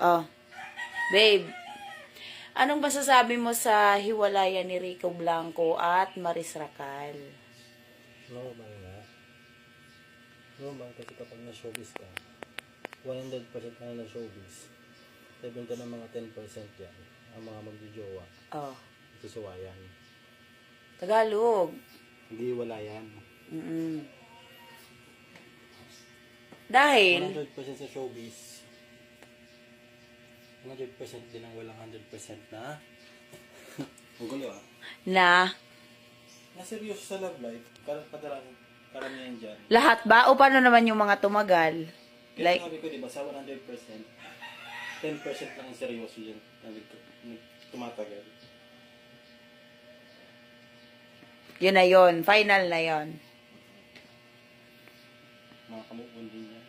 Oh, babe. Anong masasabi mo sa hiwalayan ni Rico Blanco at Maris Racal? Normal nga. Normal kasi kapag na-showbiz ka, 100% na na-showbiz. 70 ng mga 10% yan, ang mga magjojowa. Oh, Susuwayan. Tagalog. Hindi wala yan. Dahil, 100% sa showbiz. 100% din ang walang 100% na. Ang gulo ah. na Naseryoso sa love life, karamihan dyan. lahat ba? O paano naman yung mga tumagal? Like, Like, sabi ko diba, sa 100%, 10% lang ang seryoso yan na tumatagal. yun na yun. Final na yun. Mga kamukundin yan.